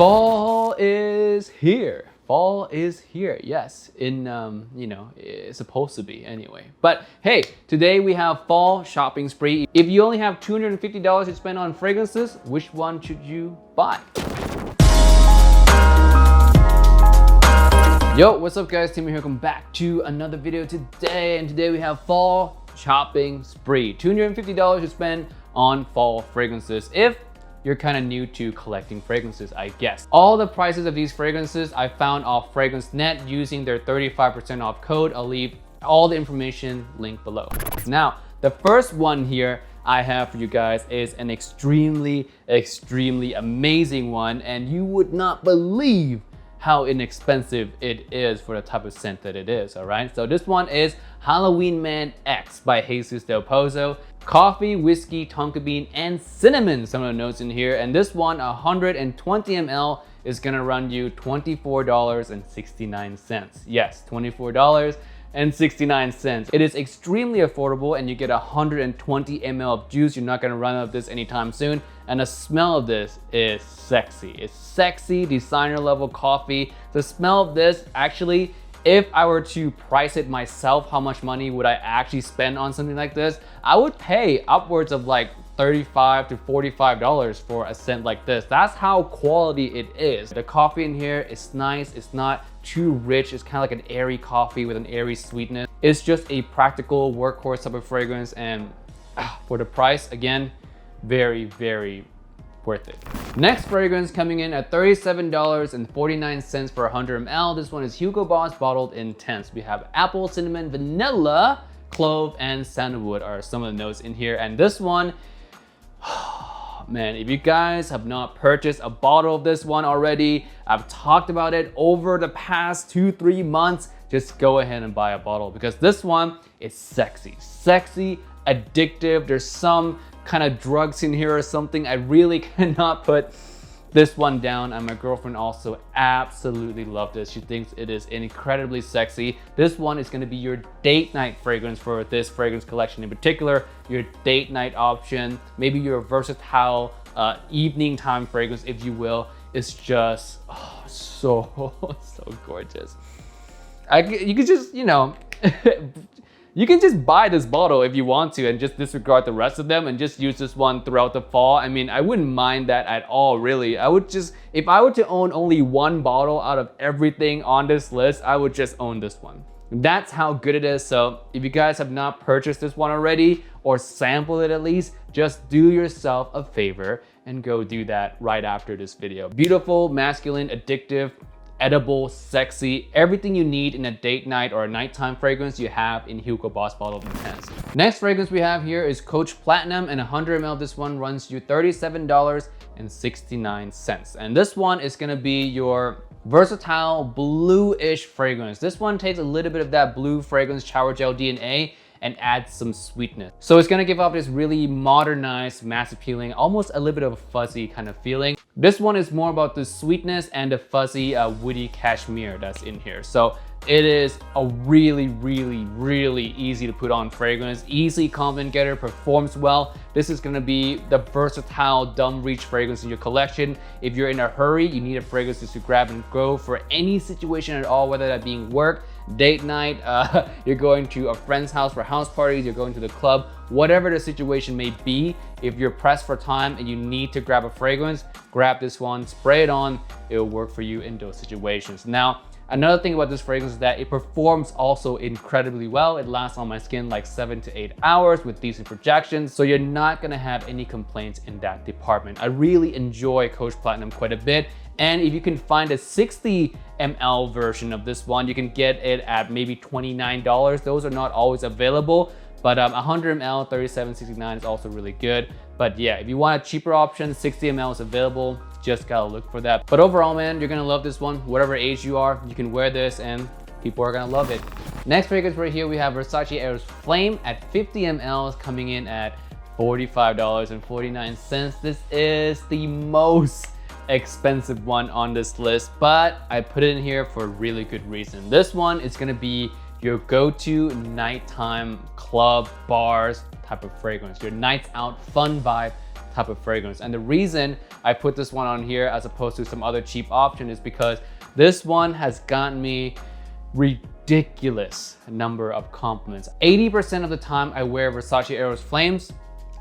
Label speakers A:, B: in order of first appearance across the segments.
A: Fall is here. Fall is here. Yes, it's supposed to be anyway. But hey, today we have fall shopping spree. If you only have $250 to spend on fragrances, which one should you buy? Yo, what's up guys? Tim here. Welcome back to another video today. And today we have fall shopping spree. $250 to spend on fall fragrances if you're kind of new to collecting fragrances, I guess. All the prices of these fragrances I found off FragranceNet using their 35% off code. I'll leave all the information linked below. Now, the first one here I have for you guys is an extremely amazing one, and you would not believe how inexpensive it is for the type of scent that it is, all right? So this one is Halloween Man X by Jesus Del Pozo. Coffee, whiskey, tonka bean, and cinnamon, some of the notes in here. And this one, 120 ml, is gonna run you $24.69. Yes, $24.69. It is extremely affordable, and you get 120 ml of juice. You're not gonna run out of this anytime soon. And the smell of this is sexy. It's sexy, designer level coffee. The smell of this, actually, if I were to price it myself, how much money would I actually spend on something like this? I would pay upwards of like $35 to $45 for a scent like this. That's how quality it is. The coffee in here is nice. It's not too rich. It's kind of like an airy coffee with an airy sweetness. It's just a practical workhorse type of fragrance, and for the price, again, very worth it. Next fragrance coming in at $37.49 for 100 ml. This one is Hugo Boss Bottled Intense. We have apple, cinnamon, vanilla, clove, and sandalwood are some of the notes in here. And this one, man, if you guys have not purchased a bottle of this one already, I've talked about it over the past 2-3 months, just go ahead and buy a bottle, because this one is sexy, addictive. There's some kind of drugs in here or something. I really cannot put this one down, and my girlfriend also absolutely loved this. She thinks it is incredibly sexy. This one is going to be your date night fragrance for this fragrance collection in particular, your date night option, maybe your versatile evening time fragrance, if you will. It's just so gorgeous. You could just, you can just buy this bottle if you want to and just disregard the rest of them and just use this one throughout the fall. I mean, I wouldn't mind that at all, really. I would just, if I were to own only one bottle out of everything on this list, I would just own this one. That's how good it is. So if you guys have not purchased this one already, or sampled it at least, just do yourself a favor and go do that right after this video. Beautiful, masculine, addictive, edible, sexy, everything you need in a date night or a nighttime fragrance you have in Hugo Boss Bottled Intense. Next fragrance we have here is Coach Platinum, and 100 ml. This one runs you $37.69. And this one is gonna be your versatile bluish fragrance. This one takes a little bit of that blue fragrance shower gel DNA and adds some sweetness. So it's gonna give off this really modernized, mass appealing, almost a little bit of a fuzzy kind of feeling. This one is more about the sweetness and the fuzzy woody cashmere that's in here. So it is a really easy to put on fragrance, easy confident getter, performs well. This is gonna be the versatile dumb reach fragrance in your collection. If you're in a hurry, you need a fragrance just to grab and go for any situation at all, whether that being work, date night, you're going to a friend's house for house parties, you're going to the club, whatever the situation may be. If you're pressed for time and you need to grab a fragrance, grab this one, spray it on, it'll work for you in those situations. Now, another thing about this fragrance is that it performs also incredibly well. It lasts on my skin like 7 to 8 hours with decent projections, so you're not gonna have any complaints in that department. I really enjoy Coach Platinum quite a bit. And if you can find a 60 ml version of this one, you can get it at maybe $29. Those are not always available, but 100 ml, $37.69 is also really good. But yeah, if you want a cheaper option, 60 ml is available. Just gotta look for that. But overall, man, you're gonna love this one. Whatever age you are, you can wear this and people are gonna love it. Next fragrance right here, we have Versace Eros Flame at 50 ml, coming in at $45.49. This is the most expensive one on this list, but I put it in here for a really good reason. This one is gonna be your go-to nighttime club, bars type of fragrance, your nights out fun vibe type of fragrance. And the reason I put this one on here as opposed to some other cheap option is because this one has gotten me ridiculous number of compliments. 80% of the time I wear Versace Eros Flames,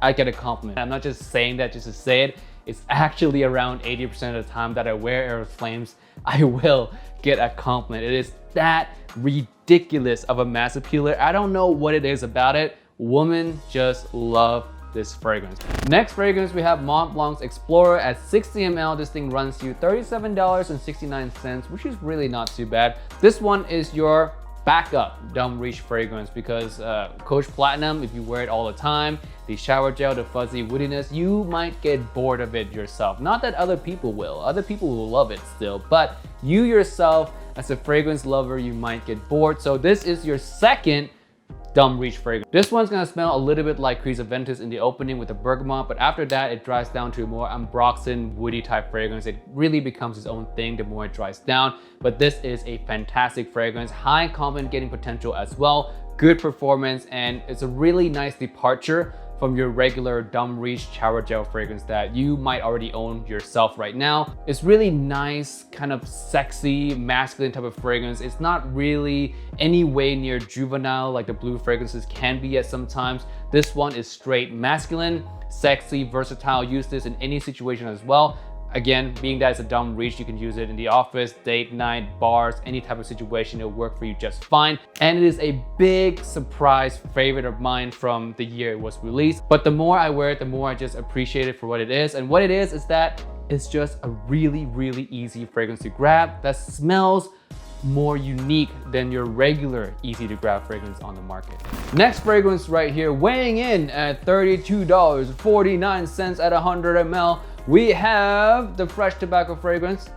A: I get a compliment. I'm not just saying that just to say it. It's actually around 80% of the time that I wear Eros Flames, I will get a compliment. It is that ridiculous of a mass appealer. I don't know what it is about it. Women just love this fragrance. Next fragrance, we have Mont Blanc's Explorer at 60 ml. This thing runs you $37.69, which is really not too bad. This one is your backup dumb reach fragrance because Coach Platinum, if you wear it all the time, the shower gel, the fuzzy woodiness, you might get bored of it yourself. Not that other people will. Other people will love it still, but you yourself as a fragrance lover, you might get bored. So this is your second dumb reach fragrance. This one's gonna smell a little bit like Crease Aventus in the opening with the bergamot, but after that it dries down to a more ambroxan woody type fragrance. It really becomes its own thing the more it dries down, but this is a fantastic fragrance, high compliment getting potential as well, good performance, and it's a really nice departure from your regular dumb reach shower gel fragrance that you might already own yourself right now. It's really nice, kind of sexy, masculine type of fragrance. It's not really any way near juvenile like the blue fragrances can be at sometimes. This one is straight masculine, sexy, versatile. Use this in any situation as well. Again, being that it's a dumb reach, you can use it in the office, date night, bars, any type of situation. It'll work for you just fine. And it is a big surprise favorite of mine from the year it was released. But the more I wear it, the more I just appreciate it for what it is. And what it is that it's just a really, really easy fragrance to grab that smells more unique than your regular easy to grab fragrance on the market. Next fragrance right here, weighing in at $32.49 at 100 ml. We have the fresh tobacco fragrance,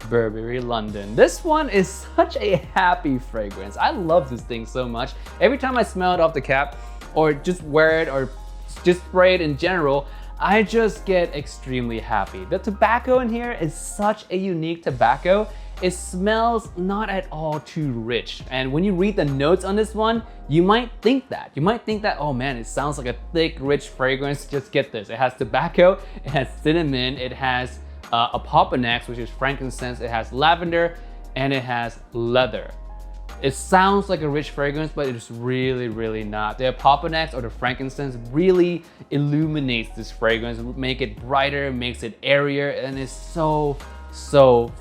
A: Burberry London. This one is such a happy fragrance. I love this thing so much. Every time I smell it off the cap or just wear it or just spray it in general, I just get extremely happy. The tobacco in here is such a unique tobacco. It smells not at all too rich. And when you read the notes on this one, you might think that. You might think that, oh man, it sounds like a thick, rich fragrance. Just get this. It has tobacco, it has cinnamon, it has Apoponax, which is frankincense, it has lavender, and it has leather. It sounds like a rich fragrance, but it's really, really not. The Apoponax or the frankincense really illuminates this fragrance, make it brighter, makes it airier, and it's so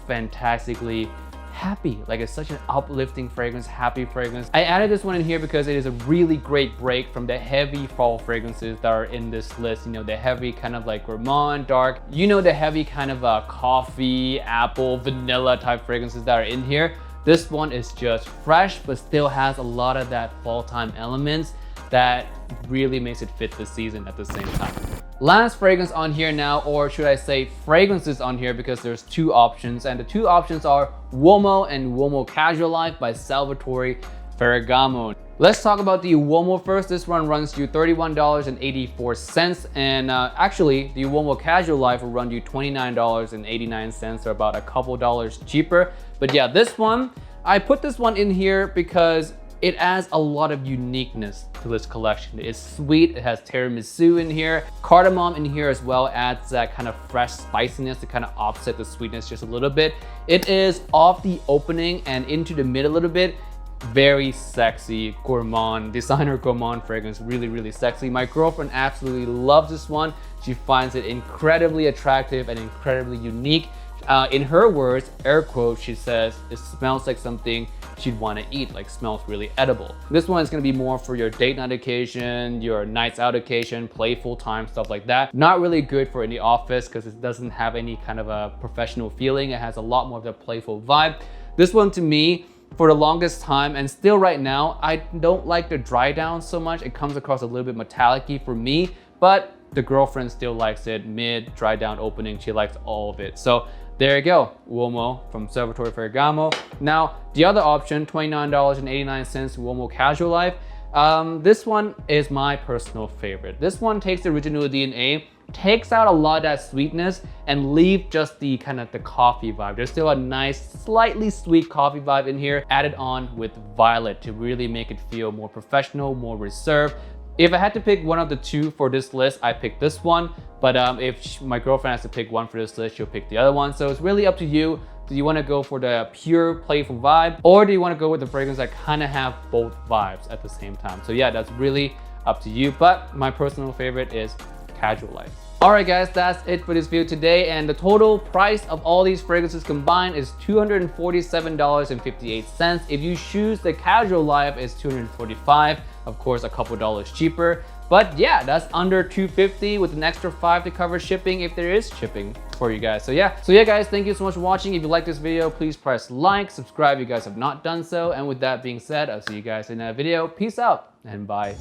A: fantastically happy. Like, it's such an uplifting fragrance, happy fragrance. I added this one in here because it is a really great break from the heavy fall fragrances that are in this list. You know, the heavy kind of like gourmand, dark, you know, the heavy kind of coffee, apple, vanilla type fragrances that are in here. This one is just fresh, but still has a lot of that fall time elements that really makes it fit the season at the same time. Last fragrance on here now, or should I say fragrances on here, because there's two options, and the two options are Uomo and Uomo Casual Life by Salvatore Ferragamo. Let's talk about the Uomo first. This one runs you $31.84, and actually the Uomo Casual Life will run you $29.89, or about a couple dollars cheaper. But yeah, this one, I put this one in here because it adds a lot of uniqueness to this collection. It's sweet, it has tiramisu in here. Cardamom in here as well adds that kind of fresh spiciness to kind of offset the sweetness just a little bit. It is off the opening and into the mid a little bit. Very sexy, gourmand, designer gourmand fragrance, really, really sexy. My girlfriend absolutely loves this one. She finds it incredibly attractive and incredibly unique. In her words, air quote, she says, it smells like something she'd want to eat, like smells really edible. This one is going to be more for your date night occasion, your nights out occasion, playful time, stuff like that. Not really good for in the office because it doesn't have any kind of a professional feeling. It has a lot more of the playful vibe. This one to me, for the longest time and still right now, I don't like the dry down so much. It comes across a little bit metallic-y for me, but the girlfriend still likes it. Mid, dry down, opening, she likes all of it. So there you go, Uomo from Salvatore Ferragamo. Now, the other option, $29.89, Uomo Casual Life. This one is my personal favorite. This one takes the original DNA, takes out a lot of that sweetness and leave just the kind of the coffee vibe. There's still a nice, slightly sweet coffee vibe in here, added on with violet to really make it feel more professional, more reserved. If I had to pick one of the two for this list, I pick this one. But if my girlfriend has to pick one for this list, she'll pick the other one. So it's really up to you. Do you want to go for the pure playful vibe, or do you want to go with the fragrance that kind of have both vibes at the same time? So yeah, that's really up to you. But my personal favorite is Casual Life. Alright guys, that's it for this video today, and the total price of all these fragrances combined is $247.58. If you choose the Casual Life, it's $245, of course a couple dollars cheaper. But yeah, that's under $250 with an extra $5 to cover shipping if there is shipping for you guys. So yeah guys, thank you so much for watching. If you like this video, please press like, subscribe if you guys have not done so. And with that being said, I'll see you guys in that video. Peace out and bye.